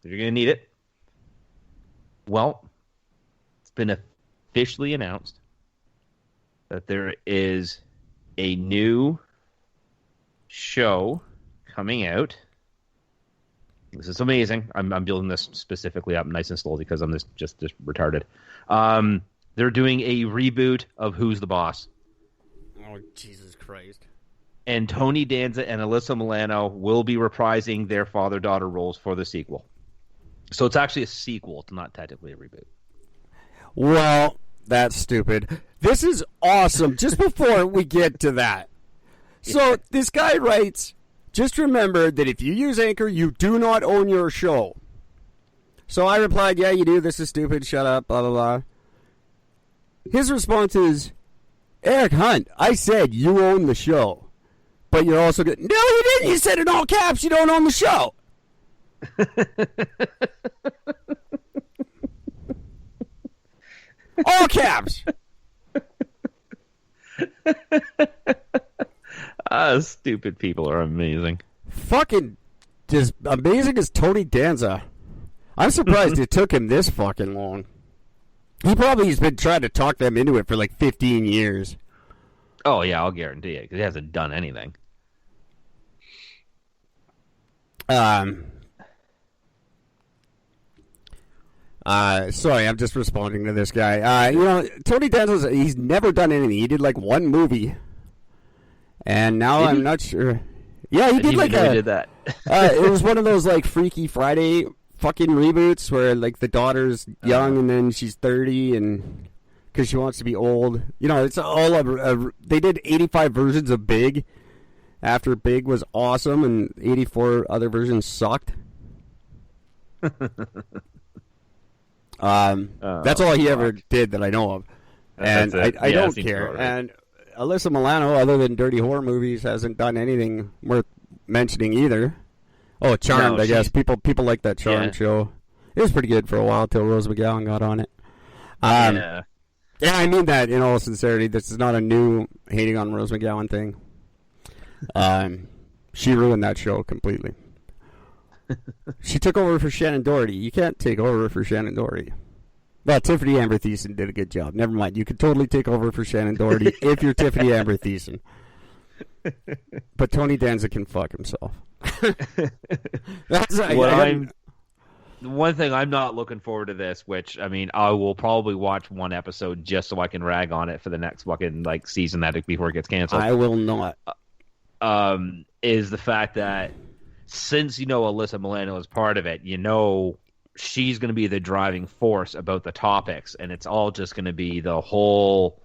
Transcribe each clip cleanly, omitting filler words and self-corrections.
You're going to need it. Well, it's been officially announced that there is a new show coming out. This is amazing. I'm building this specifically up nice and slowly because I'm just retarded. They're doing a reboot of Who's the Boss. Oh, Jesus Christ. And Tony Danza and Alyssa Milano will be reprising their father-daughter roles for the sequel. So it's actually a sequel. It's not technically a reboot. Well, that's stupid. This is awesome. Just before we get to that. So this guy writes, just remember that if you use Anchor, you do not own your show. So I replied, yeah, you do. This is stupid. Shut up. Blah, blah, blah. His response is, Eric Hunt, I said you own the show. But you're also good. No, you didn't. You said in all caps you don't own the show. All caps. Stupid people are amazing. Fucking as amazing as Tony Danza. I'm surprised it took him this fucking long. He probably has been trying to talk them into it for like 15 years. Oh, yeah, I'll guarantee it, because he hasn't done anything. Sorry, I'm just responding to this guy. Tony Danza, he's never done anything. He did like one movie. And now I'm not sure. Yeah, he did like did that. It was one of those like Freaky Friday fucking reboots where like the daughter's young and then she's 30 and because she wants to be old. It's all they did 85 versions of Big after Big was awesome and 84 other versions sucked. That's all he ever did that I know of. And I don't care. Right. And Alyssa Milano, other than dirty horror movies, hasn't done anything worth mentioning either. Oh, Charmed, I guess. People like that Charmed show. It was pretty good for a while till Rose McGowan got on it. Yeah, I mean that in all sincerity. This is not a new hating on Rose McGowan thing. She ruined that show completely. She took over for Shannon Doherty. You can't take over for Shannon Doherty. Well, Tiffany Amber Thiessen did a good job. Never mind. You could totally take over for Shannon Doherty if you're Tiffany Amber Thiessen. But Tony Danza can fuck himself. The one thing I'm not looking forward to this, which, I mean, I will probably watch one episode just so I can rag on it for the next fucking season before it gets canceled. I will not. Is the fact that since Alyssa Milano is part of it, she's going to be the driving force about the topics, and it's all just going to be the whole,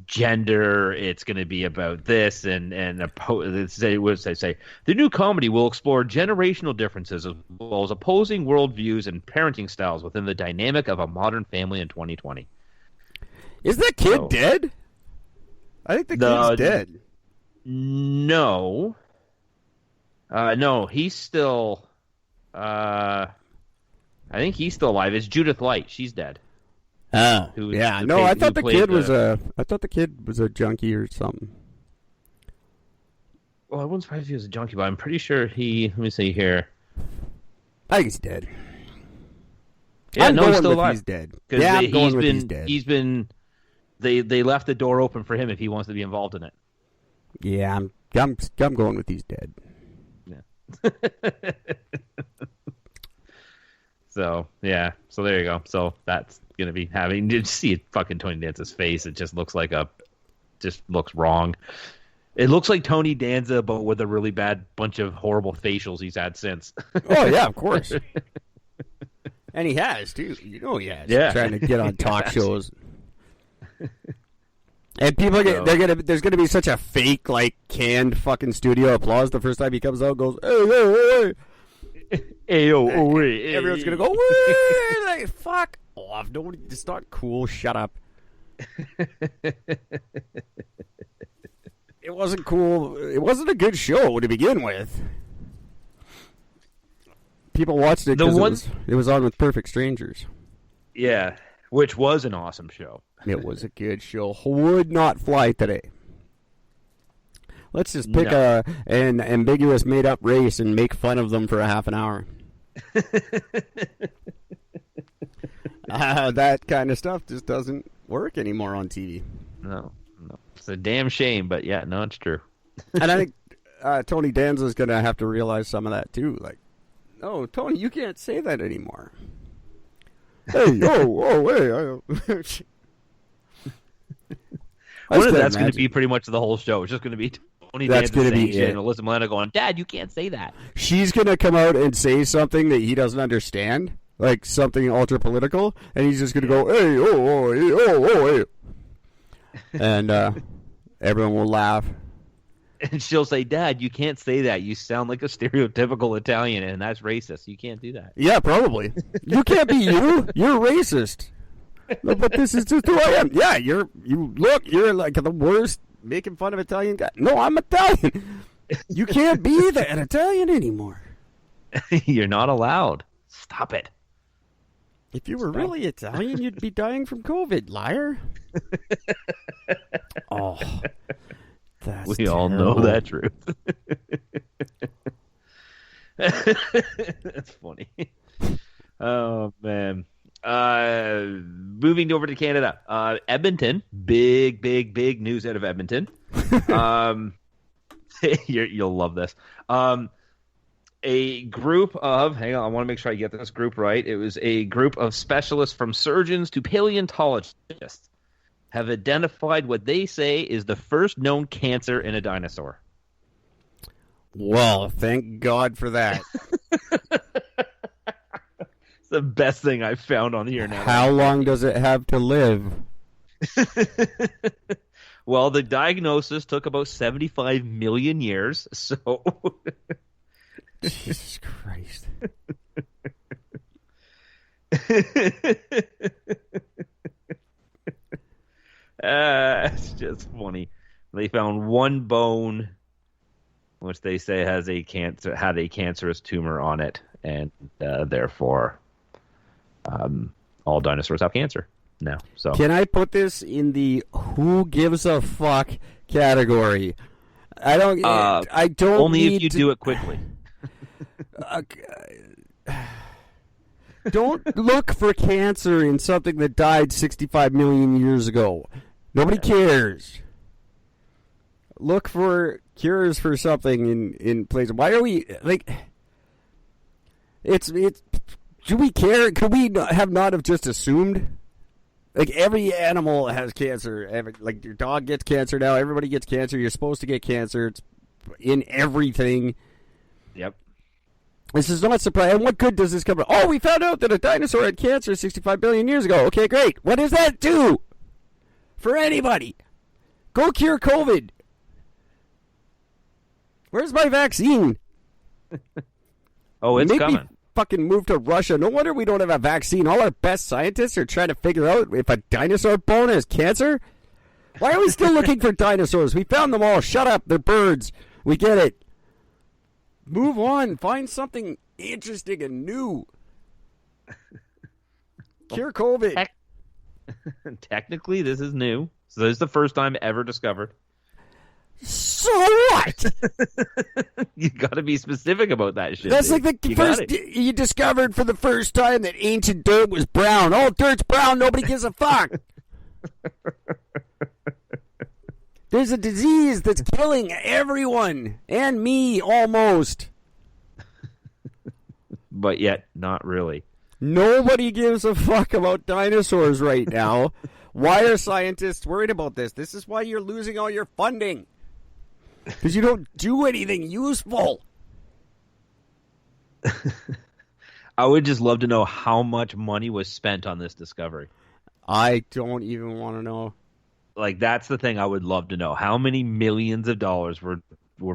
gender. It's going to be about this and say the new comedy will explore generational differences as well as opposing worldviews and parenting styles within the dynamic of a modern family in 2020. Is that kid dead? I think the kid's dead. No. No, he's still. I think he's still alive. It's Judith Light. She's dead. Oh, yeah. No, I thought the kid was a junkie or something. Well, I wasn't surprised if he was a junkie, but I'm pretty sure he. Let me see here. I think he's dead. Yeah, no, he's still alive. He's dead. Yeah, he's dead. He's been. They left the door open for him if he wants to be involved in it. Yeah, I'm going with he's dead. Yeah. So there you go. So that's gonna be having to see fucking Tony Danza's face. It just looks looks wrong. It looks like Tony Danza, but with a really bad bunch of horrible facials he's had since. Oh yeah, of course. And he has too. He has. Yeah. Trying to get on talk shows. And people there's gonna be such a fake canned fucking studio applause the first time he comes out and goes, hey, hey, hey. Hey. Everyone's gonna go, wee! Fuck off. Nobody, it's not cool. Shut up. It wasn't cool. It wasn't a good show to begin with. People watched it because it was on with Perfect Strangers. Yeah, which was an awesome show. It was a good show. Would not fly today. Let's just pick an ambiguous made-up race and make fun of them for a half an hour. That kind of stuff just doesn't work anymore on TV. No. It's a damn shame, but yeah, no, it's true. And I think Tony Danza is going to have to realize some of that too. Like, oh, Tony, you can't say that anymore. Hey, hey. What if that's going to be pretty much the whole show? It's just going to be Tony Danza saying shit and Alyssa Milano going, Dad, you can't say that. She's going to come out and say something that he doesn't understand, like something ultra political, and he's just going to go, hey. And everyone will laugh. And she'll say, Dad, you can't say that. You sound like a stereotypical Italian, and that's racist. You can't do that. Yeah, probably. You can't be you. You're racist. No, but this is just who I am. Yeah, you're like the worst making fun of Italian guy. No, I'm Italian. You can't be an Italian anymore. You're not allowed. Stop it. If you were really Italian, you'd be dying from COVID, liar. Oh, that's we all know that truth. That's funny. Oh, man. Moving over to Canada. Edmonton. Big news out of Edmonton. You'll love this. A group of, hang on, I want to make sure I get this group right. It was a group of specialists from surgeons to paleontologists have identified what they say is the first known cancer in a dinosaur. Well, thank God for that. It's the best thing I've found on the internet. How long does it have to live? Well, the diagnosis took about 75 million years, so... Jesus Christ. It's just funny. They found one bone, which they say had a cancerous tumor on it, and therefore, all dinosaurs have cancer now. So, can I put this in the "who gives a fuck" category? I don't. Only if you do it quickly. Don't look for cancer in something that died 65 million years ago. Nobody cares. Look for cures for something in places. Why are we like? It's. Do we care? Could we not have just assumed? Like every animal has cancer. Like your dog gets cancer now. Everybody gets cancer. You're supposed to get cancer. It's in everything. Yep. This is not surprising. And what good does this come from? Oh, we found out that a dinosaur had cancer 65 billion years ago. Okay, great. What does that do for anybody? Go cure COVID. Where's my vaccine? Oh, it's coming. Me fucking move to Russia. No wonder we don't have a vaccine. All our best scientists are trying to figure out if a dinosaur bone has cancer. Why are we still looking for dinosaurs? We found them all. Shut up. They're birds. We get it. Move on. Find something interesting and new. Cure COVID. Technically, this is new. So this is the first time ever discovered. So what? You got to be specific about that shit. That's like the first you discovered for the first time that ancient dirt was brown. All dirt's brown. Nobody gives a fuck. There's a disease that's killing everyone and me almost. But yet, not really. Nobody gives a fuck about dinosaurs right now. Why are scientists worried about this? This is why you're losing all your funding. Because you don't do anything useful. I would just love to know how much money was spent on this discovery. I don't even want to know. Like, that's the thing I would love to know. How many millions of dollars were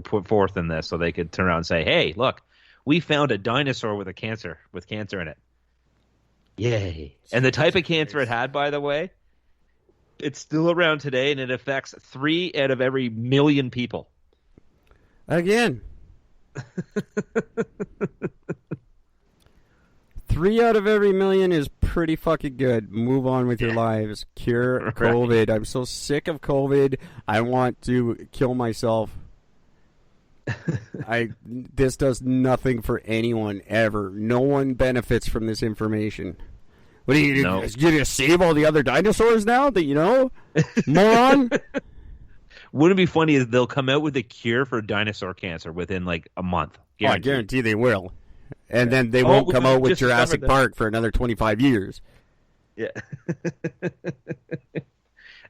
put forth in this so they could turn around and say, hey, look, we found a dinosaur with cancer in it. Yay. And the type of cancer it had, by the way, it's still around today, and it affects 3 out of every million people. Again. 3 out of every million is pretty fucking good. Move on with your lives. Cure COVID. I'm so sick of COVID. I want to kill myself. This does nothing for anyone ever. No one benefits from this information. What are you No. you gonna save all the other dinosaurs now that you know? Moron. Wouldn't it be funny is they'll come out with a cure for dinosaur cancer within like a month. Oh, I guarantee they will. And then they Oh, won't we come out with just Jurassic discovered that. Park for another 25 years. Yeah.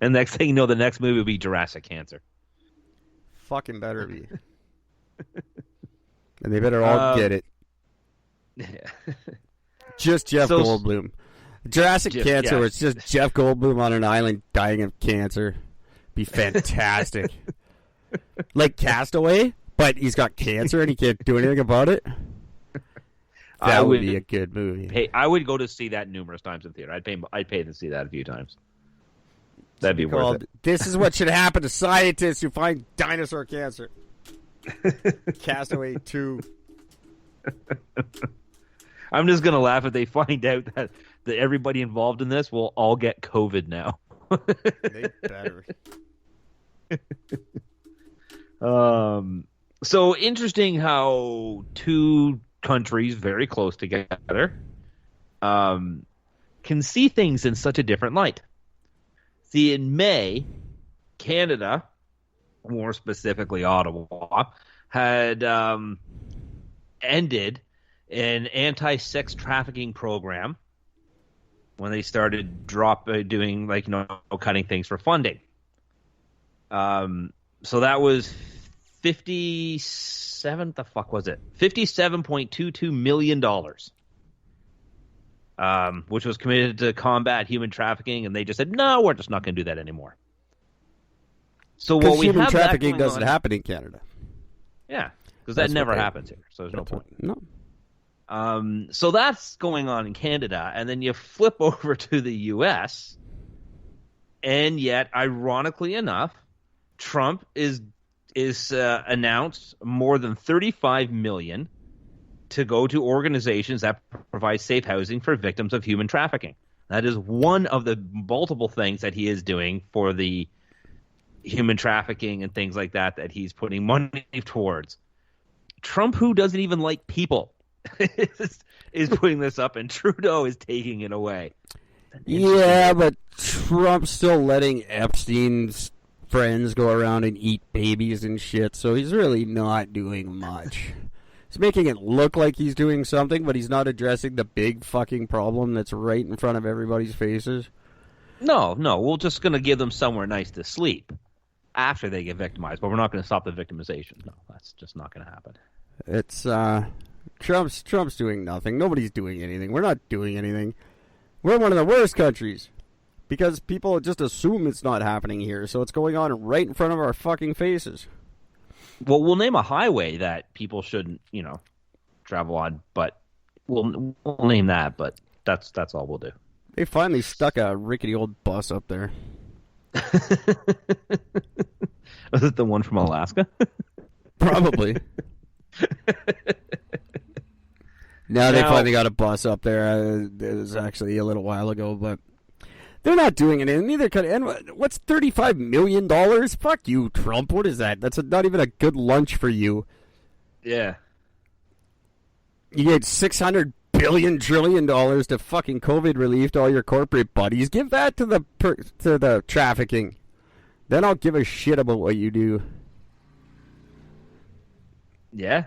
And next thing you know, the next movie will be Jurassic Cancer. Fucking better be. And they better all get it. Yeah. Just Jeff Goldblum. Jurassic Cancer was just Jeff Goldblum on an island dying of cancer. Be fantastic. Like Castaway, but he's got cancer and he can't do anything about it. That would be a good movie. I would go to see that numerous times in theater. I'd pay to see that a few times. That'd be worth it. This is what should happen to scientists who find dinosaur cancer. Castaway 2. I'm just gonna laugh if they find out that everybody involved in this will all get COVID now. They better. So interesting how two countries very close together can see things in such a different light. See, in May, Canada, more specifically Ottawa, had ended an anti-sex trafficking program when they started doing cutting things for funding. So that was $57.22 million, which was committed to combat human trafficking, and they just said, no, we're just not going to do that anymore. So what we human have trafficking doesn't happen in Canada. Yeah, because that never happens here, so there's no point. No. So that's going on in Canada, and then you flip over to the U.S., and yet, ironically enough, Trump is announced more than $35 million to go to organizations that provide safe housing for victims of human trafficking. That is one of the multiple things that he is doing for the human trafficking and things like that he's putting money towards. Trump, who doesn't even like people, is putting this up, and Trudeau is taking it away. Yeah, but Trump's still letting Epstein's friends go around and eat babies and shit, so he's really not doing much. He's making it look like he's doing something, but he's not addressing the big fucking problem that's right in front of everybody's faces. No, we're just going to give them somewhere nice to sleep after they get victimized, but we're not going to stop the victimization. No, that's just not going to happen. It's Trump's doing nothing. Nobody's doing anything. We're not doing anything. We're one of the worst countries because people just assume it's not happening here, so it's going on right in front of our fucking faces. Well, we'll name a highway that people shouldn't, travel on, but we'll name that, but that's all we'll do. They finally stuck a rickety old bus up there. Was it the one from Alaska? Probably. Now they finally got a bus up there. It was actually a little while ago, but they're not doing it. And neither could. And what's $35 million? Fuck you, Trump. What is that? That's not even a good lunch for you. Yeah. You get $600 billion trillion to fucking COVID relief to all your corporate buddies. Give that to the trafficking. Then I'll give a shit about what you do. Yeah,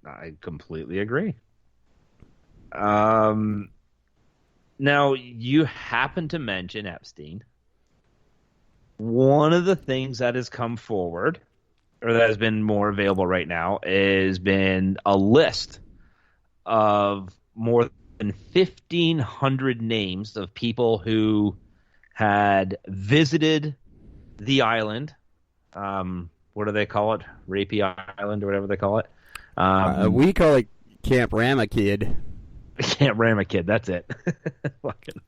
I completely agree. Now, you happen to mention Epstein. One of the things that has come forward, or that has been more available right now, has been a list of more than 1,500 names of people who had visited the island. What do they call it? Rapey Island or whatever they call it. We call it Camp Ramakid. Camp Ramakid, that's it.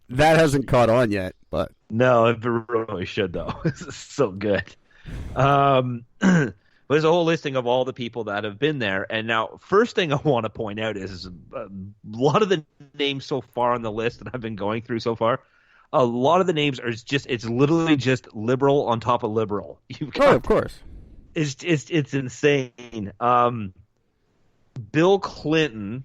That hasn't caught on yet, but no, it really should though. This is so good. But there's a whole listing of all the people that have been there. And now, first thing I want to point out is a lot of the names so far on the list that I've been going through so far. A lot of the names are it's literally just liberal on top of liberal. Oh, of course. It's insane. Bill Clinton